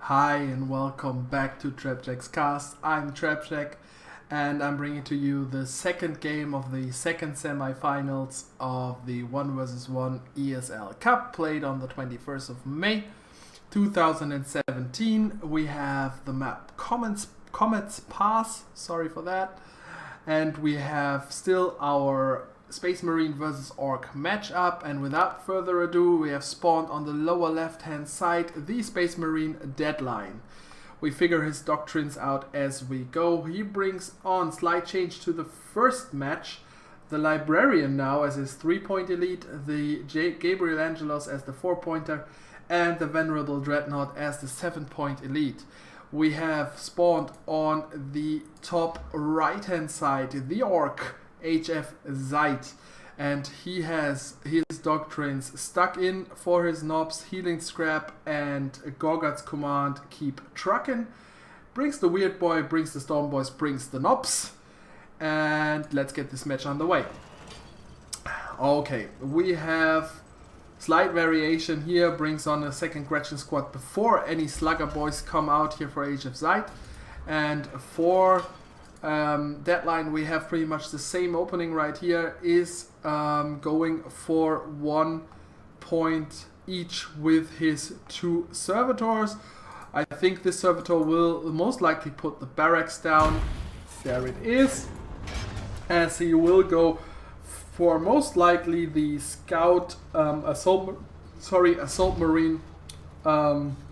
Hi and welcome back to Trapjack's Cast. I'm Trapjack and I'm bringing to you the second game of the second semi-finals of the 1 vs 1 ESL Cup played on the 21st of May 2017. We have the map Comet's Pass, sorry for that, and we have still our Space Marine versus Orc matchup, and without further ado we have spawned on the lower left hand side the Space Marine Deadline. We figure his doctrines out as we go. He brings on, slight change to the first match, the Librarian now as his 3-point elite, the Gabriel Angelos as the 4-pointer, and the Venerable Dreadnought as the 7-point elite. We have spawned on the top right hand side the Orc hfseid, and he has his doctrines stuck in for his knobs, Healing Scrap and Gorgat's Command, Keep Truckin'. Brings the Weird Boy, brings the Storm Boys, brings the knobs, and let's get this match on the way. Okay, we have slight variation here, brings on a second Gretchen squad before any Slugger Boys come out here for hfseid, and for Deadline we have pretty much the same opening right here, is going for 1 point each with his 2 servitors. I think this servitor will most likely put the barracks down. There it is. As he will go for most likely the scout assault marine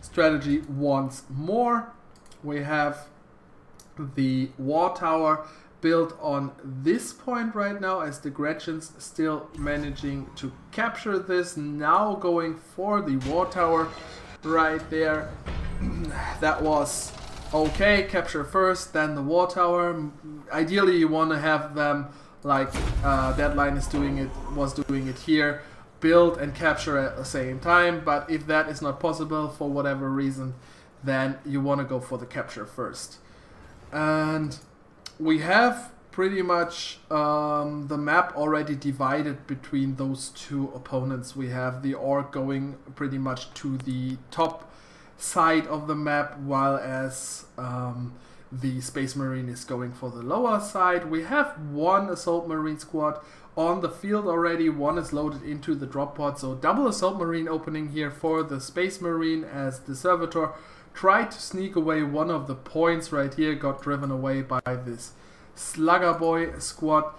strategy once more. We have the war tower built on this point right now, as the Gretchens still managing to capture this. Now going for the war tower right there. That was okay. Capture first, then the war tower. Ideally you want to have them like Deadline was doing it here, build and capture at the same time, but if that is not possible for whatever reason, then you want to go for the capture first. And we have pretty much the map already divided between those two opponents. We have the Orc going pretty much to the top side of the map, while as the Space Marine is going for the lower side. We have 1 Assault Marine squad on the field already. 1 is loaded into the drop pod, so double Assault Marine opening here for the Space Marine, as the Servitor tried to sneak away one of the points right here, got driven away by this Slugger Boy squad.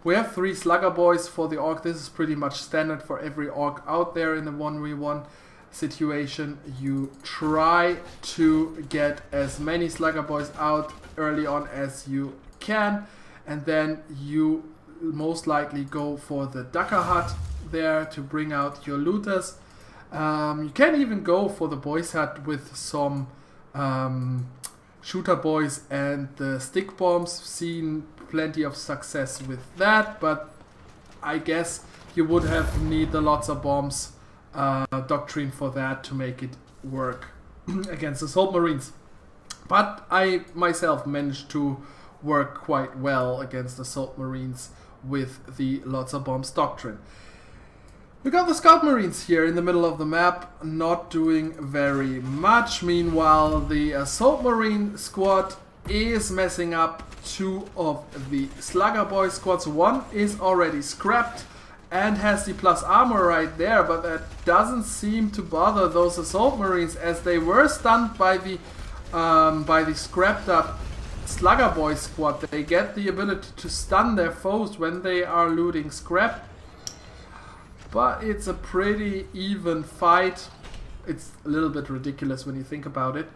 We have 3 Slugger Boys for the Orc. This is pretty much standard for every Orc out there in the 1v1 situation. You try to get as many Slugger Boys out early on as you can, and then you most likely go for the Ducker Hut there to bring out your looters. You can even go for the Boys Hut with some Shooter Boys and the Stick Bombs. Seen plenty of success with that, but I guess you would have need the lots of bombs doctrine for that to make it work against Assault Marines. But I myself managed to work quite well against Assault Marines with the lots of bombs doctrine. We got the Scout Marines here in the middle of the map, not doing very much. Meanwhile, the Assault Marine squad is messing up 2 of the Slugger Boy squads. 1 is already scrapped and has the plus armor right there, but that doesn't seem to bother those Assault Marines, as they were stunned by the scrapped up Slugger Boy squad. They get the ability to stun their foes when they are looting scrap. But it's a pretty even fight. It's a little bit ridiculous when you think about it.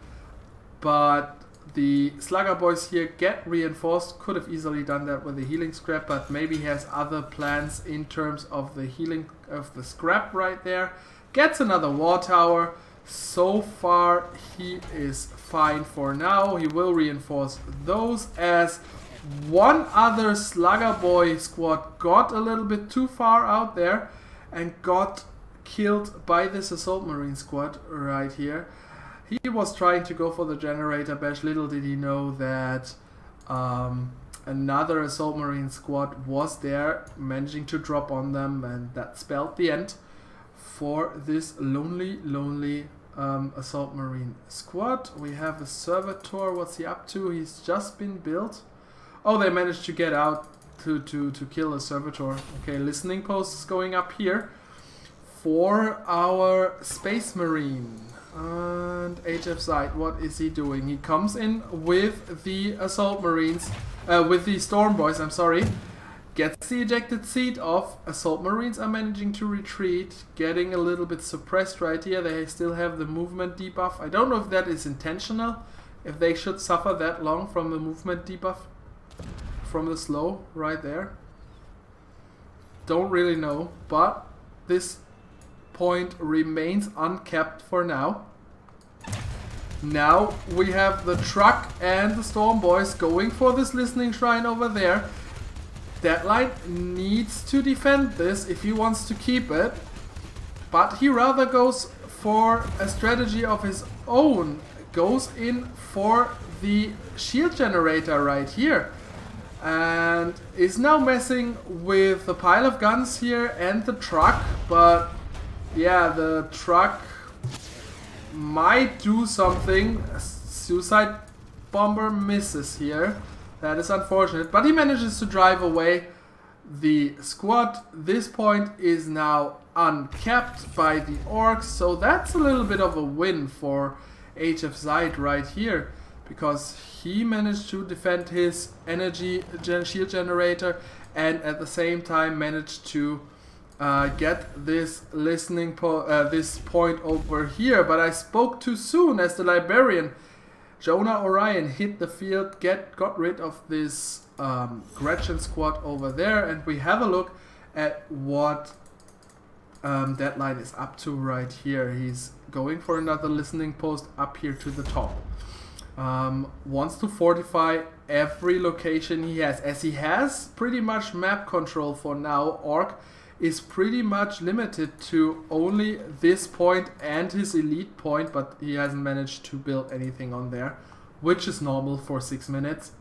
But the Slugger Boys here get reinforced. Could have easily done that with the healing scrap, but maybe he has other plans in terms of the healing of the scrap right there. Gets another war tower. So far he is fine for now. He will reinforce those, as 1 other Slugger Boy squad got a little bit too far out there and got killed by this Assault Marine squad right here. He was trying to go for the generator bash. Little did he know that another Assault Marine squad was there, managing to drop on them, and that spelled the end for this lonely Assault Marine squad. We have a servitor. What's he up to? He's just been built. Oh, they managed to get out to kill a servitor. Okay, listening post is going up here for our Space Marine. And hfseid, what is he doing? He comes in with the Assault Marines, with the Storm Boys, I'm sorry. Gets the ejected seat off. Assault Marines are managing to retreat, getting a little bit suppressed right here. They still have the movement debuff. I don't know if that is intentional, if they should suffer that long from the movement debuff, from the slow right there. Don't really know, but this point remains uncapped for now. Now we have the truck and the Storm Boys going for this listening shrine over there. Deadline needs to defend this if he wants to keep it, but he rather goes for a strategy of his own. Goes in for the shield generator right here and is now messing with the pile of guns here and the truck, but yeah, the truck might do something. Suicide bomber misses here. That is unfortunate, but he manages to drive away the squad. This point is now uncapped by the orcs, so that's a little bit of a win for hfseid right here, because he managed to defend his energy shield generator and at the same time managed to get this this point over here. But I spoke too soon as the librarian Jonah Orion hit the field, got rid of this Gretchen squad over there, and we have a look at what Deadline is up to right here. He's going for another listening post up here to the top. Wants to fortify every location he has, as he has pretty much map control for now. Orc is pretty much limited to only this point and his elite point, but he hasn't managed to build anything on there, which is normal for 6 minutes.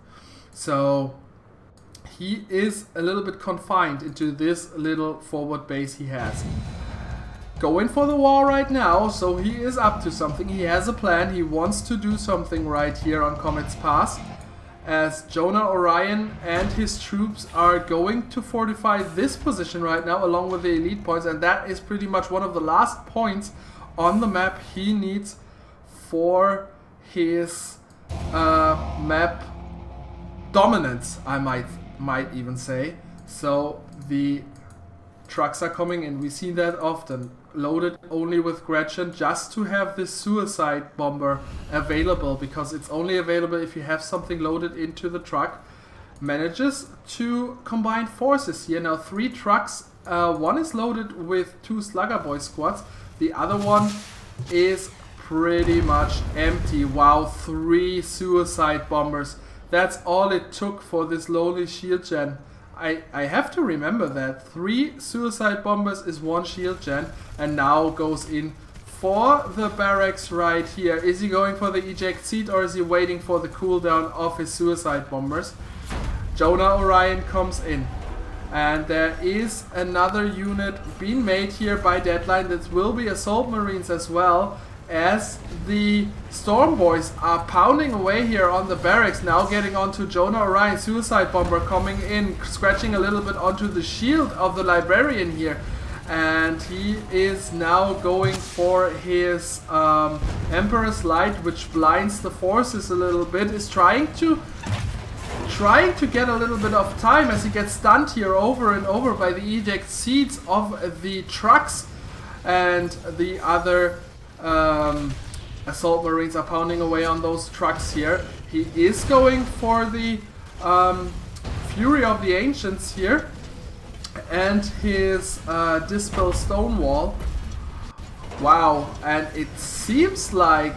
So he is a little bit confined into this little forward base he has. Going for the wall right now, so he is up to something. He has a plan. He wants to do something right here on Comet's Pass, as Jonah Orion and his troops are going to fortify this position right now along with the elite points, and that is pretty much one of the last points on the map he needs for his map dominance, I might even say. So the trucks are coming in. We see that often. Loaded only with Gretchen, just to have this suicide bomber available, because it's only available if you have something loaded into the truck. Manages to combine forces here. Now 3 trucks, one is loaded with 2 Slugger Boy squads, the other one is pretty much empty. Wow, 3 suicide bombers. That's all it took for this lowly shield gen. I have to remember that 3 suicide bombers is 1 shield gen, and now goes in for the barracks right here. Is he going for the eject seat, or is he waiting for the cooldown of his suicide bombers? Jonah Orion comes in, and there is another unit being made here by Deadline. That will be Assault Marines as well, as the Storm Boys are pounding away here on the barracks. Now getting onto Jonah Orion, suicide bomber coming in, scratching a little bit onto the shield of the librarian here, and he is now going for his Emperor's Light, which blinds the forces a little bit. Is trying to get a little bit of time as he gets stunned here over and over by the eject seats of the trucks, and the other Assault Marines are pounding away on those trucks here. He is going for the Fury of the Ancients here and his Dispel Stonewall. Wow, and it seems like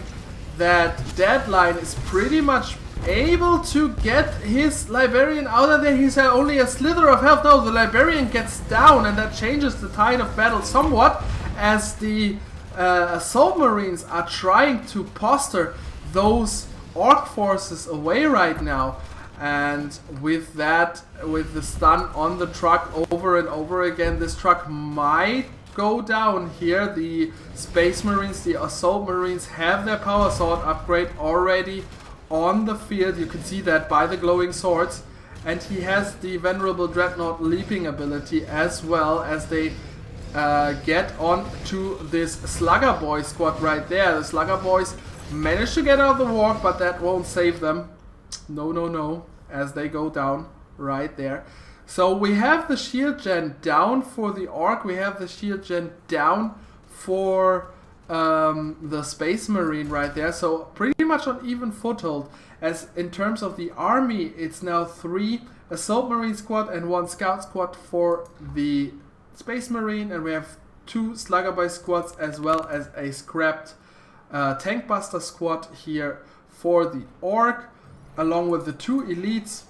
that Deadline is pretty much able to get his Librarian out of there. He's only a slither of health. No, the Librarian gets down, and that changes the tide of battle somewhat, as the Assault Marines are trying to posture those Orc forces away right now. And with that, with the stun on the truck over and over again, this truck might go down here. The Space Marines, the Assault Marines have their Power Sword upgrade already on the field. You can see that by the glowing swords. And he has the Venerable Dreadnought leaping ability as well, as they get on to this Slugger Boy squad right there. The Slugger Boys manage to get out of the walk, but that won't save them. No, no, no, as they go down right there. So we have the shield gen down for the Orc, we have the shield gen down for the Space Marine right there. So pretty much on even foothold. As in terms of the army, it's now 3 Assault Marine squad and 1 Scout squad for the Space Marine, and we have 2 Slugger Boy squads as well as a scrapped Tank Buster squad here for the Orc, along with the 2 elites,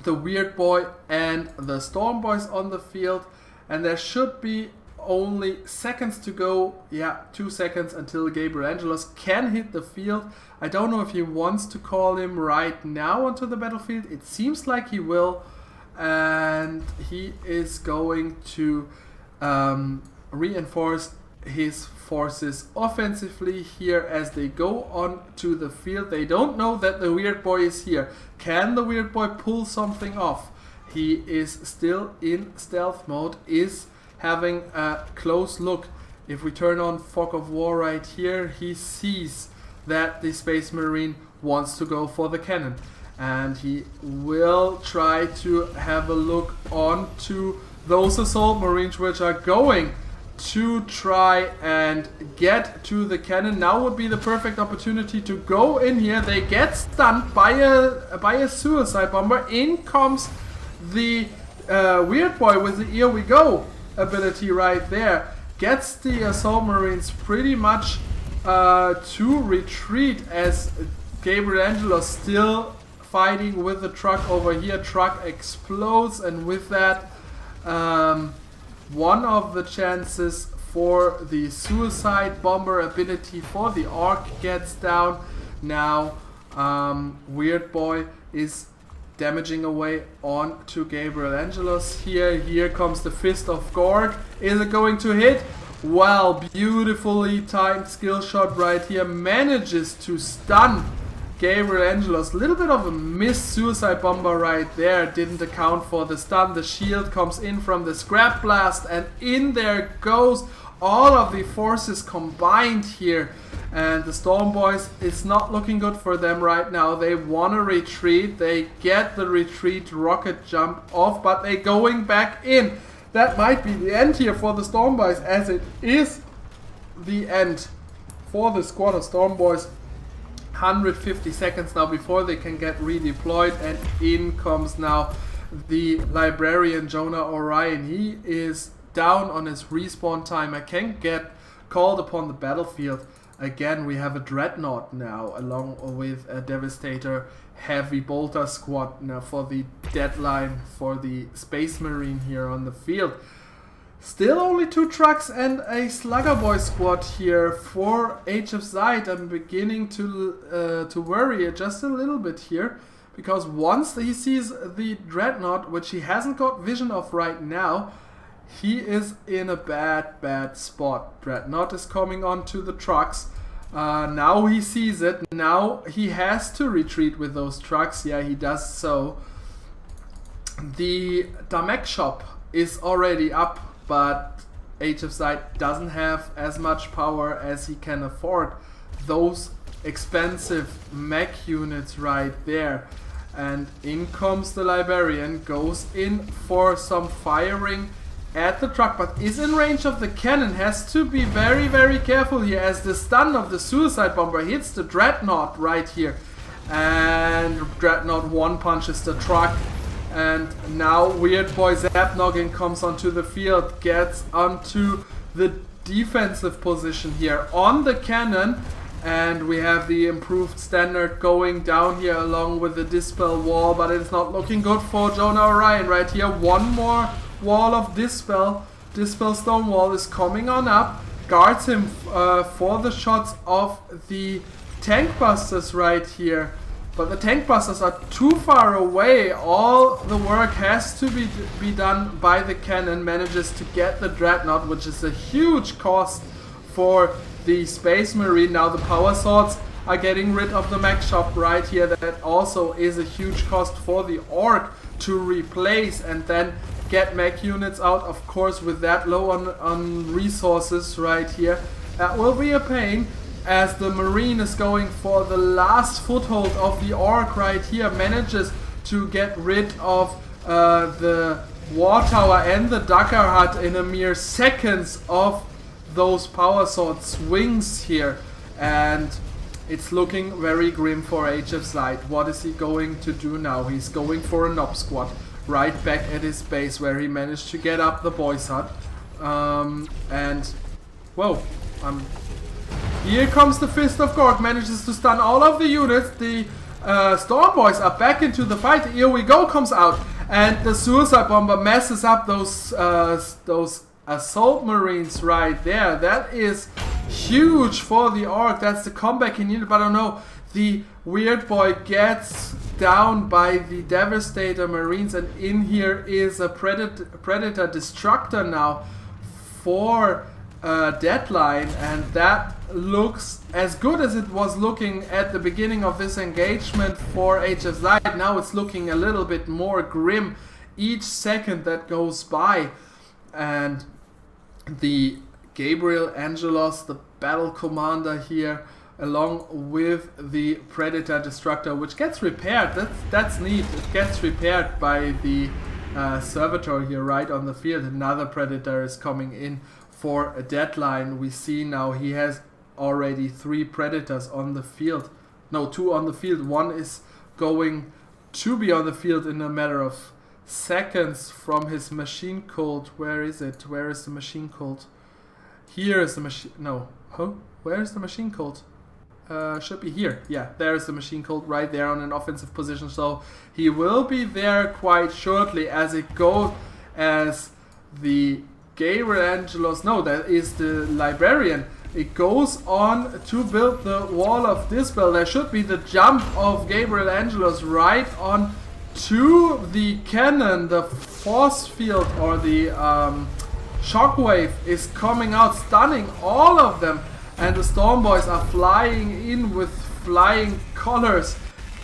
the Weird Boy and the Storm Boys on the field. And there should be only seconds to go. Yeah, 2 seconds until Gabriel Angelos can hit the field. I don't know if he wants to call him right now onto the battlefield. It seems like he will, and he is going to reinforce his forces offensively here as they go on to the field. They don't know that the Weird Boy is here. Can the Weird Boy pull something off? He is still in stealth mode, is having a close look. If we turn on Fog of War right here, he sees that the Space Marine wants to go for the cannon, and he will try to have a look onto those Assault Marines which are going to try and get to the cannon. Now would be the perfect opportunity to go in here. They get stunned by a suicide bomber. In comes the Weird Boy with the Here We Go ability right there. Gets the Assault Marines pretty much to retreat, as Gabriel Angelos still fighting with the truck over here. Truck explodes, and with that one of the chances for the suicide bomber ability for the Orc gets down. Now Weird Boy is damaging away on to Gabriel Angelos here. Here comes the Fist of Gorg. Is it going to hit? Well, beautifully timed skill shot right here. Manages to stun Gabriel Angelos. Little bit of a missed suicide bomber right there. Didn't account for the stun. The shield comes in from the scrap blast, and in there goes all of the forces combined here. And the Storm Boys, it's not looking good for them right now. They want to retreat. They get the retreat rocket jump off, but they're going back in. That might be the end here for the Storm Boys, as it is the end for the squad of Storm Boys. 150 seconds now before they can get redeployed, and in comes now the Librarian Jonah Orion. He is down on his respawn timer, can get called upon the battlefield. Again, we have a Dreadnought now, along with a Devastator Heavy Bolter squad now for the Deadline for the Space Marine here on the field. Still only 2 trucks and a Slugger Boy squad here for hfseid. I'm beginning to worry just a little bit here, because once he sees the Dreadnought, which he hasn't got vision of right now, he is in a bad spot. Dreadnought is coming onto the trucks. Now he sees it. Now he has to retreat with those trucks. Yeah, he does so. The Damek shop is already up, but hfseid doesn't have as much power as he can afford. Those expensive mech units right there. And in comes the Librarian, goes in for some firing at the truck, but is in range of the cannon. Has to be very careful here, as the stun of the suicide bomber hits the Dreadnought right here, and Dreadnought one punches the truck. And now Weird Boy Zapnoggin comes onto the field, gets onto the defensive position here on the cannon, and we have the improved standard going down here along with the Dispel wall, but it's not looking good for Jonah Orion right here. One more wall of Dispel. Dispel Stone Wall is coming on up, guards him for the shots of the Tank Busters right here. but the tank busters are too far away. All the work has to be done by the cannon. Manages to get the dreadnought, which is a huge cost for the Space Marine. Now the power swords are getting rid of the mech shop right here. That also is a huge cost for the Orc to replace and then get mech units out. Of course, with that low on resources right here, that will be a pain, as the Marine is going for the last foothold of the Orc right here. Manages to get rid of the War Tower and the Dagger Hut in a mere seconds of those power sword swings here, and it's looking very grim for hfseid. What is he going to do now? He's going for a Nob Squad right back at his base, where he managed to get up the Boys Hut. And whoa, here comes the Fist of Gork. Manages to stun all of the units. The Storm Boys are back into the fight. Here we go comes out, and the Suicide Bomber messes up those Assault Marines right there. That is huge for the Orc. That's the comeback he needed, but I don't know. The Weird Boy gets down by the Devastator Marines, and in here is a Predator Destructor now for Deadline, and that looks as good as it was looking at the beginning of this engagement for hfseid. Now it's looking a little bit more grim each second that goes by, and the Gabriel Angelos, the battle commander here, along with the Predator Destructor, which gets repaired. That's neat. It gets repaired by the Servitor here right on the field. Another Predator is coming in for a Deadline. We see now he has already 3 Predators on the field. No, 2 on the field. 1 is going to be on the field in a matter of seconds from his machine cult. Where is it? Where is the machine cult? Here is the machine. No. Huh? Where is the machine cult? Should be here. Yeah, there's the machine cult right there on an offensive position. So he will be there quite shortly, as it goes as the Gabriel Angelos. No, that is the Librarian. It goes on to build the Wall of Dispel. There should be the jump of Gabriel Angelos right on to the cannon. The force field or the shockwave is coming out, stunning all of them, and the Storm Boys are flying in with flying colors,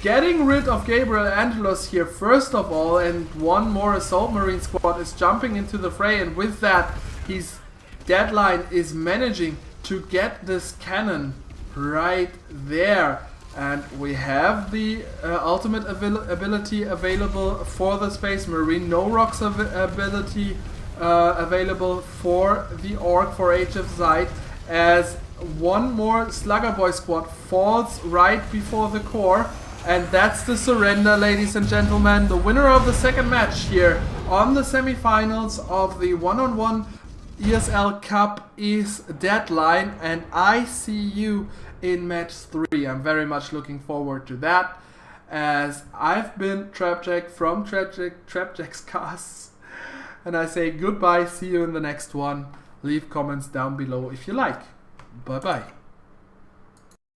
getting rid of Gabriel Angelos here first of all, and one more Assault Marine squad is jumping into the fray, and with that his Deadline is managing to get this cannon right there. And we have the ultimate ability available for the Space Marine, no rocks ability available for the Orc for hfseid, as one more Slugger Boy squad falls right before the core, and that's the surrender, ladies and gentlemen. The winner of the second match here on the semifinals of the one-on-one ESL Cup is Deadline, and I see you in match 3. I'm very much looking forward to that, as I've been Trapjack from Trapjack's Casts, and I say goodbye, see you in the next one. Leave comments down below if you like. Bye bye.